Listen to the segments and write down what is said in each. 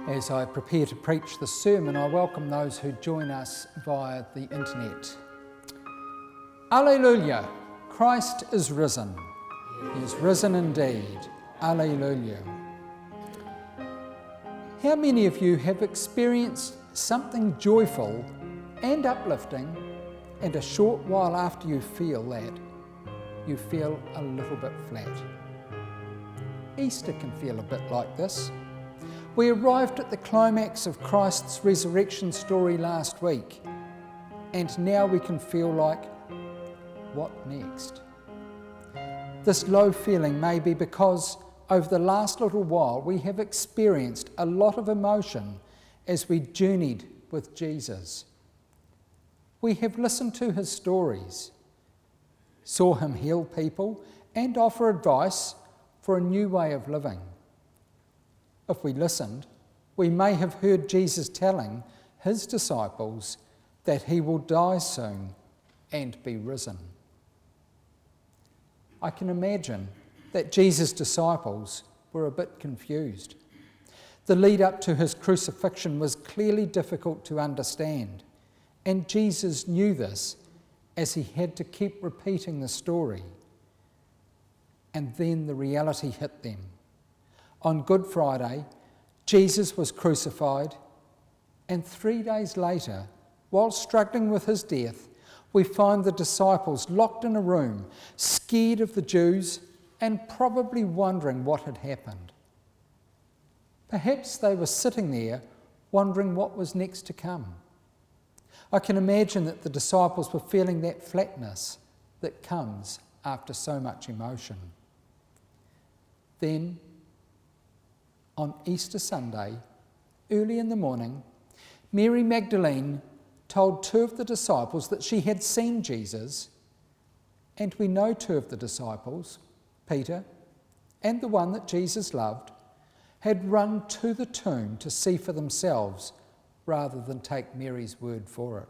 As I prepare to preach the sermon, I welcome those who join us via the internet. Alleluia! Christ is risen. He is risen indeed. Alleluia. How many of you have experienced something joyful and uplifting, and a short while after you feel that, you feel a little bit flat? Easter can feel a bit like this. We arrived at the climax of Christ's resurrection story last week, and now we can feel like, what next? This low feeling may be because over the last little while we have experienced a lot of emotion as we journeyed with Jesus. We have listened to his stories, saw him heal people and offer advice for a new way of living. If we listened, we may have heard Jesus telling his disciples that he will die soon and be risen. I can imagine that Jesus' disciples were a bit confused. The lead up to his crucifixion was clearly difficult to understand, and Jesus knew this as he had to keep repeating the story. And then the reality hit them. On Good Friday, Jesus was crucified, and 3 days later, while struggling with his death, we find the disciples locked in a room, scared of the Jews and probably wondering what had happened. Perhaps they were sitting there wondering what was next to come. I can imagine that the disciples were feeling that flatness that comes after so much emotion. Then, on Easter Sunday, early in the morning, Mary Magdalene told two of the disciples that she had seen Jesus, and we know two of the disciples, Peter and the one that Jesus loved, had run to the tomb to see for themselves rather than take Mary's word for it.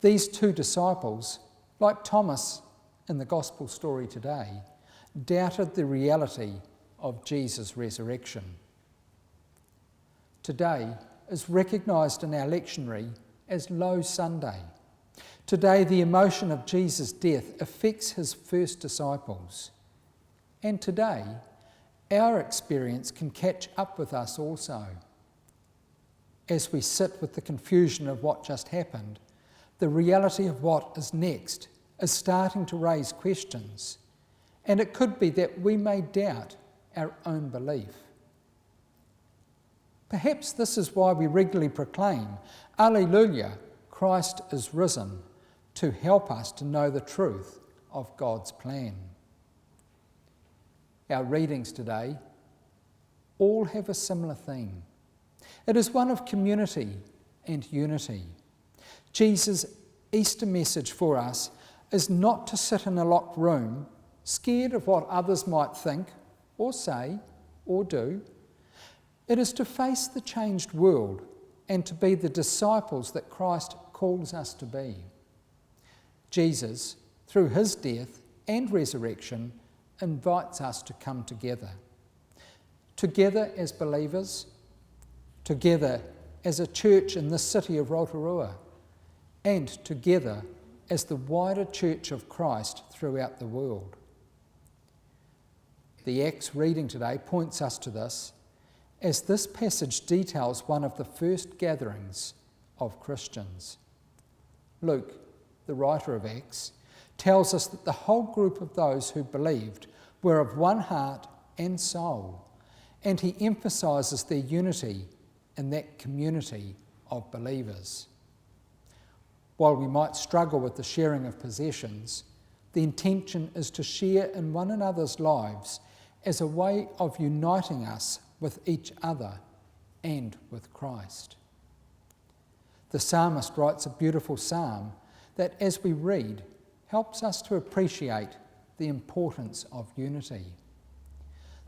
These two disciples, like Thomas in the gospel story today, doubted the reality of Jesus' resurrection. Today is recognised in our lectionary as Low Sunday. Today, the emotion of Jesus' death affects his first disciples. And today, our experience can catch up with us also. As we sit with the confusion of what just happened, the reality of what is next is starting to raise questions. And it could be that we may doubt our own belief. Perhaps this is why we regularly proclaim, Alleluia, Christ is risen, to help us to know the truth of God's plan. Our readings today all have a similar theme. It is one of community and unity. Jesus' Easter message for us is not to sit in a locked room, scared of what others might think or say or do. It is to face the changed world and to be the disciples that Christ calls us to be. Jesus, through his death and resurrection, invites us to come together. Together as believers, together as a church in this city of Rotorua, and together as the wider church of Christ throughout the world. The Acts reading today points us to this, as this passage details one of the first gatherings of Christians. Luke, the writer of Acts, tells us that the whole group of those who believed were of one heart and soul, and he emphasises their unity in that community of believers. While we might struggle with the sharing of possessions, the intention is to share in one another's lives as a way of uniting us with each other and with Christ. The psalmist writes a beautiful psalm that, as we read, helps us to appreciate the importance of unity.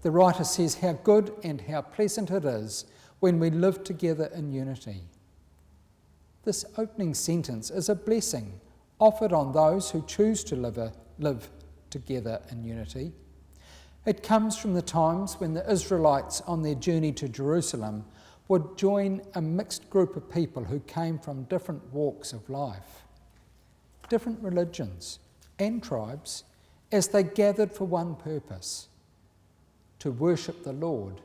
The writer says how good and how pleasant it is when we live together in unity. This opening sentence is a blessing offered on those who choose to live together in unity. It comes from the times when the Israelites on their journey to Jerusalem would join a mixed group of people who came from different walks of life, different religions and tribes, as they gathered for one purpose: to worship the Lord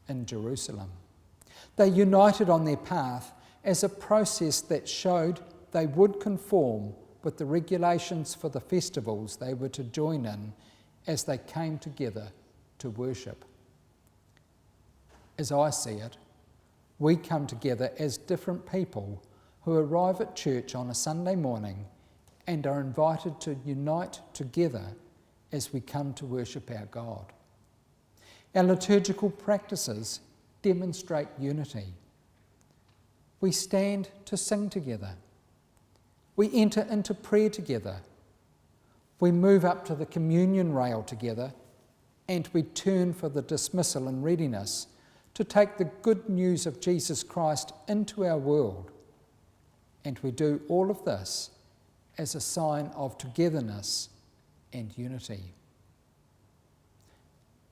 in Jerusalem. They united on their path as a process that showed they would conform with the regulations for the festivals they were to join in as they came together to worship. As I see it, we come together as different people who arrive at church on a Sunday morning and are invited to unite together as we come to worship our God. Our liturgical practices demonstrate unity. We stand to sing together. We enter into prayer together. We move up to the communion rail together, and we turn for the dismissal in readiness to take the good news of Jesus Christ into our world. And we do all of this as a sign of togetherness and unity.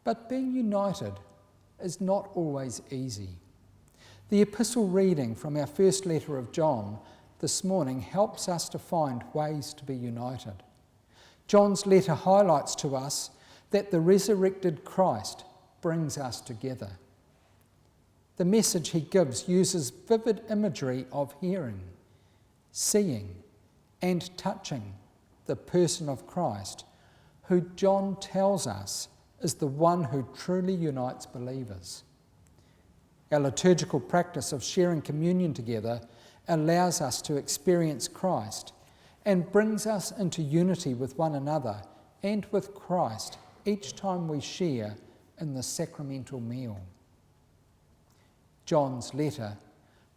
But being united is not always easy. The epistle reading from our first letter of John this morning helps us to find ways to be united. John's letter highlights to us that the resurrected Christ brings us together. The message he gives uses vivid imagery of hearing, seeing, and touching the person of Christ, who John tells us is the one who truly unites believers. Our liturgical practice of sharing communion together allows us to experience Christ and brings us into unity with one another and with Christ each time we share in the sacramental meal. John's letter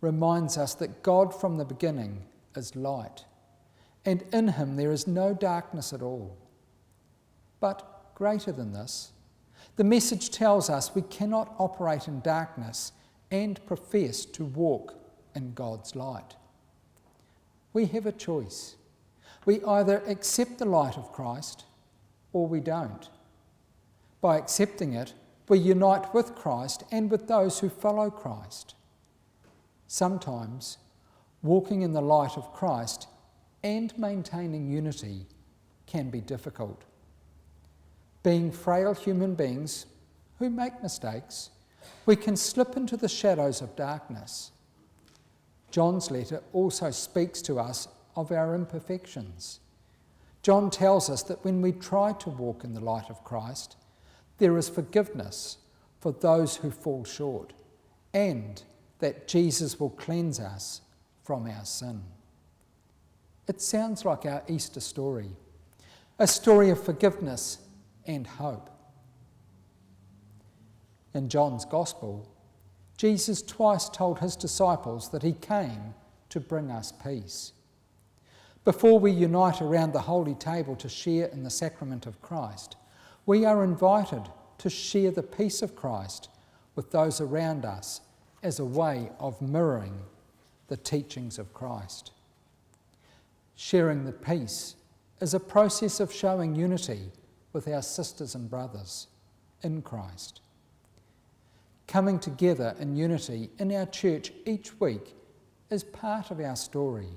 reminds us that God from the beginning is light, and in him there is no darkness at all. But greater than this, the message tells us we cannot operate in darkness and profess to walk in God's light. We have a choice. We either accept the light of Christ or we don't. By accepting it, we unite with Christ and with those who follow Christ. Sometimes, walking in the light of Christ and maintaining unity can be difficult. Being frail human beings who make mistakes, we can slip into the shadows of darkness. John's letter also speaks to us of our imperfections. John tells us that when we try to walk in the light of Christ, there is forgiveness for those who fall short, and that Jesus will cleanse us from our sin. It sounds like our Easter story, a story of forgiveness and hope. In John's Gospel, Jesus twice told his disciples that he came to bring us peace. Before we unite around the holy table to share in the sacrament of Christ, we are invited to share the peace of Christ with those around us as a way of mirroring the teachings of Christ. Sharing the peace is a process of showing unity with our sisters and brothers in Christ. Coming together in unity in our church each week is part of our story.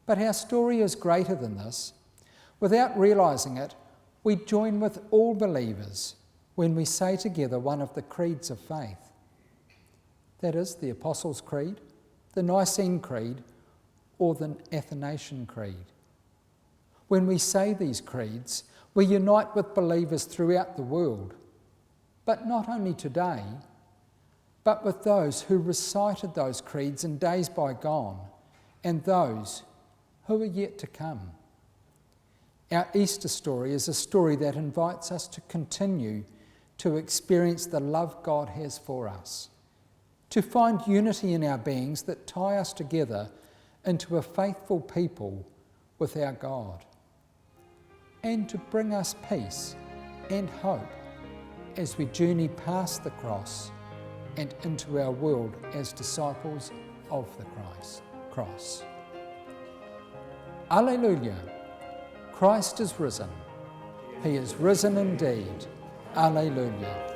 But our story is greater than this. Without realising it, we join with all believers when we say together one of the creeds of faith. That is the Apostles' Creed, the Nicene Creed, or the Athanasian Creed. When we say these creeds, we unite with believers throughout the world, but not only today, but with those who recited those creeds in days bygone and those who are yet to come. Our Easter story is a story that invites us to continue to experience the love God has for us, to find unity in our beings that tie us together into a faithful people with our God, and to bring us peace and hope as we journey past the cross and into our world as disciples of the cross. Alleluia! Christ is risen. He is risen indeed. Alleluia!